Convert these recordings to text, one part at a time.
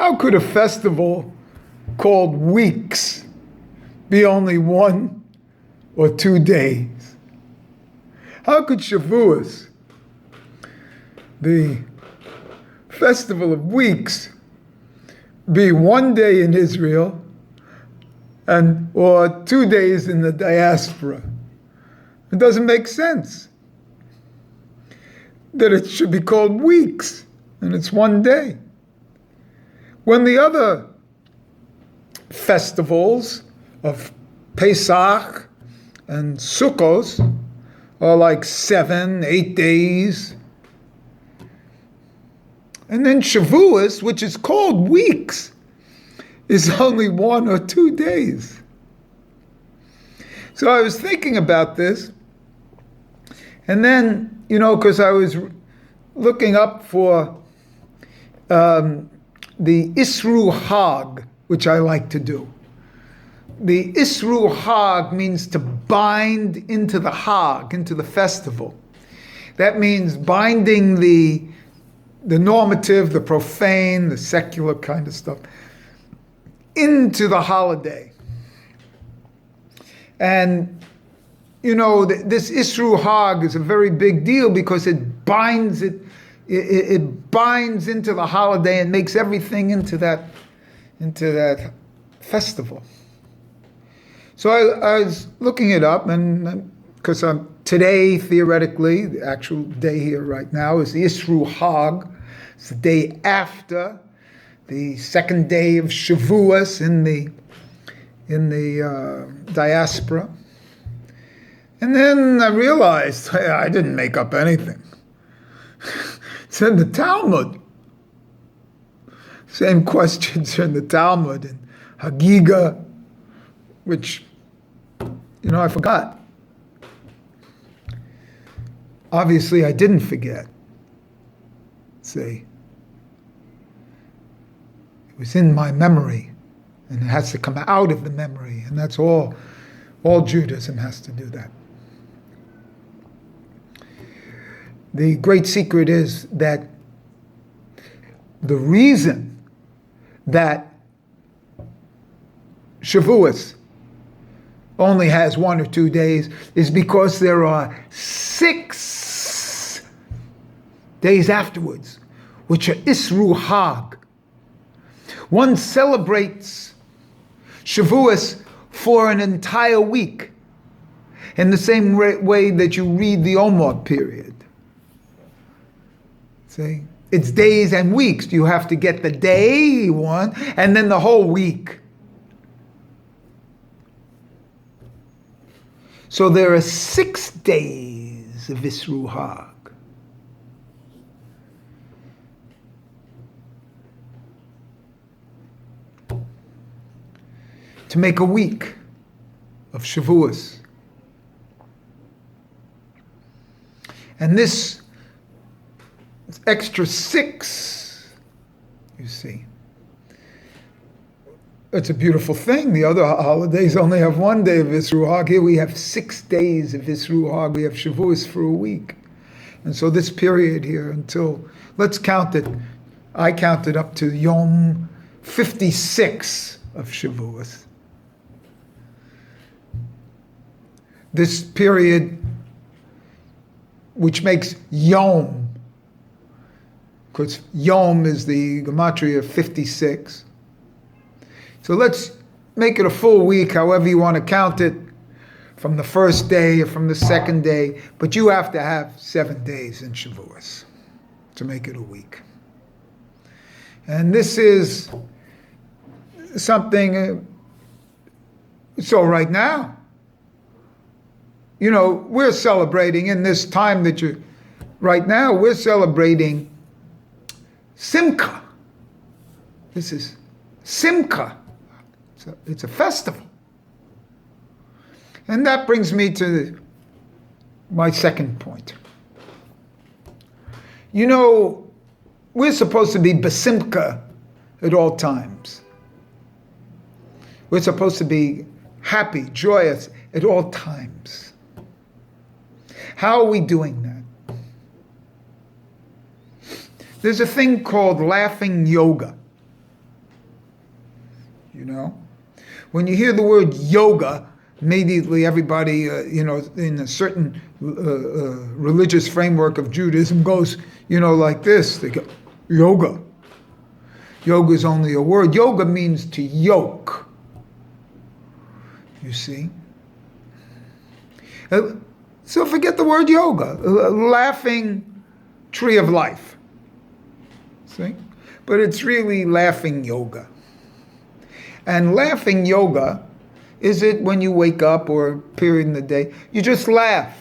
How could a festival called weeks be only 1 or 2 days? How could Shavuos, the festival of weeks, be 1 day in Israel or 2 days in the diaspora? It doesn't make sense that it should be called weeks and it's 1 day. When the other festivals of Pesach and Sukkot are like 7, 8 days. And then Shavuos, which is called weeks, is only 1 or 2 days. So I was thinking about this, and then, because I was looking up for the Isru Hag, which I like to do. The Isru Hag means to bind into the Hag, into the festival. That means binding the normative, the profane, the secular kind of stuff into the holiday. And, this Isru Hag is a very big deal because it binds it binds into the holiday and makes everything into that festival. So I was looking it up, and because today, theoretically, the actual day here right now is the Isru Hag. It's the day after the second day of Shavuos in the diaspora. And then I realized, hey, I didn't make up anything. It's in the Talmud. Same questions are in the Talmud and Hagiga, which, I forgot. Obviously, I didn't forget. See, it was in my memory, and it has to come out of the memory, and that's all. All Judaism has to do that. The great secret is that the reason that Shavuos only has 1 or 2 days is because there are 6 days afterwards, which are Isru Hag. One celebrates Shavuos for an entire week in the same way that you read the Omer period. See? It's days and weeks. You have to get the day one and then the whole week. So there are 6 days of Isru Hag. To make a week of Shavuos. And this extra 6, you see, it's a beautiful thing. The other holidays only have 1 day of Isru Hag. Here we have 6 days of Isru Hag. We have Shavuos for a week. And so this period here until, let's count it. I counted up to Yom 56 of Shavuos. This period, which makes Yom, because Yom is the gematria of 56. So let's make it a full week, however you want to count it, from the first day or from the second day, but you have to have 7 days in Shavuos to make it a week. And this is something, so right now, we're celebrating in this time right now, we're celebrating Simcha. This is Simcha. It's a festival. And that brings me to my second point. We're supposed to be besimcha at all times. We're supposed to be happy, joyous at all times. How are we doing that? There's a thing called laughing yoga. you know. When you hear the word yoga, immediately everybody, in a certain religious framework of Judaism goes, like this. They go, yoga. Yoga is only a word. Yoga means to yoke. You see? So forget the word yoga. Laughing tree of life. See? But it's really laughing yoga. And laughing yoga, is it when you wake up or a period in the day, you just laugh.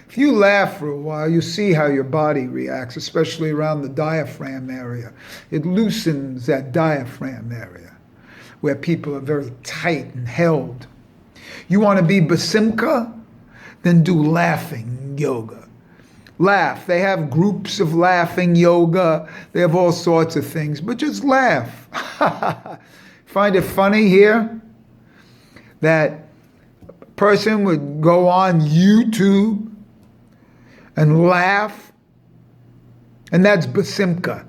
If you laugh for a while, you see how your body reacts, especially around the diaphragm area. It loosens that diaphragm area where people are very tight and held. You want to be basimka? Then do laughing yoga. Laugh. They have groups of laughing yoga. They have all sorts of things, but just laugh. Find it funny here that a person would go on YouTube and laugh, and that's basimka.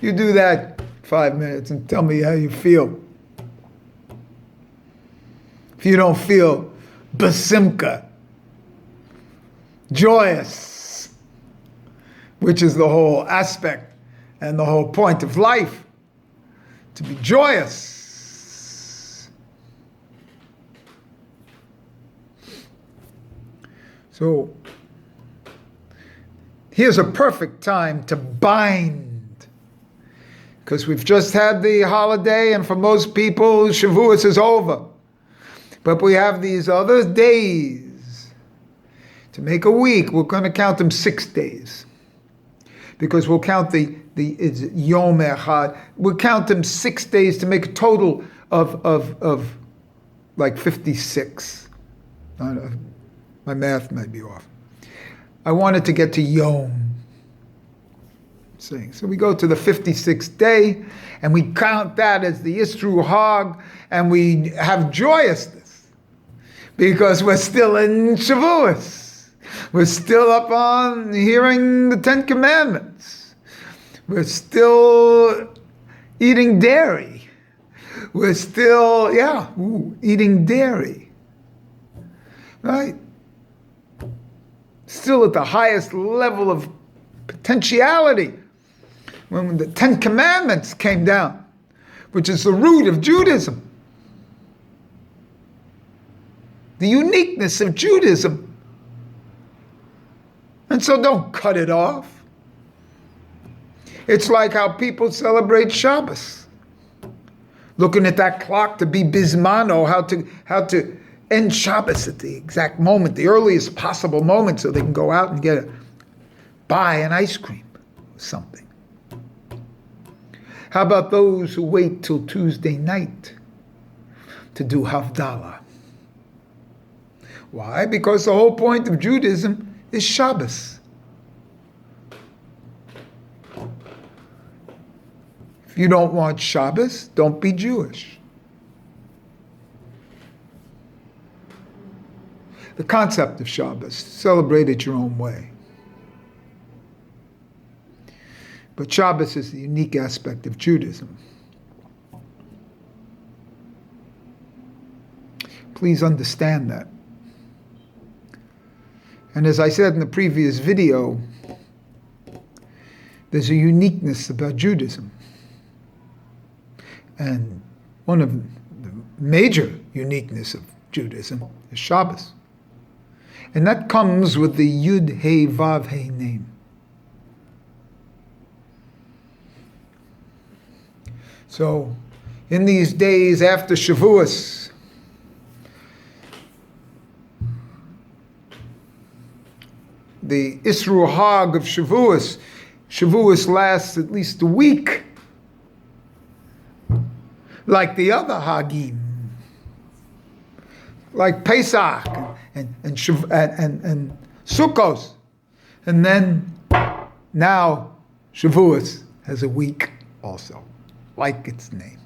You do that 5 minutes and tell me how you feel. If you don't feel basimka, joyous, which is the whole aspect and the whole point of life, to be joyous. So here's a perfect time to bind, because we've just had the holiday, and for most people, Shavuos is over. But we have these other days. To make a week, we're going to count them 6 days. Because we'll count it's Yom Echad. We'll count them 6 days to make a total of like 56. My math might be off. I wanted to get to Yom. So we go to the 56th day, and we count that as the Yisru Hag, and we have joyousness, because we're still in Shavuos. We're still up on hearing the 10 Commandments. We're still eating dairy. We're still, eating dairy. Right? Still at the highest level of potentiality. When the 10 Commandments came down, which is the root of Judaism. The uniqueness of Judaism. And so don't cut it off. It's like how people celebrate Shabbos. Looking at that clock to be bismano, how to end Shabbos at the exact moment, the earliest possible moment, so they can go out and buy an ice cream or something. How about those who wait till Tuesday night to do Havdalah? Why? Because the whole point of Judaism is Shabbos. If you don't want Shabbos, don't be Jewish. The concept of Shabbos, celebrate it your own way. But Shabbos is the unique aspect of Judaism. Please understand that. And as I said in the previous video, there's a uniqueness about Judaism. And one of the major uniqueness of Judaism is Shabbos. And that comes with the Yud He Vav He name. So, in these days after Shavuos, the Isru Hag of Shavuos, Shavuos lasts at least a week, like the other Hagim, like Pesach and Sukkos, and then now Shavuos has a week also, like its name.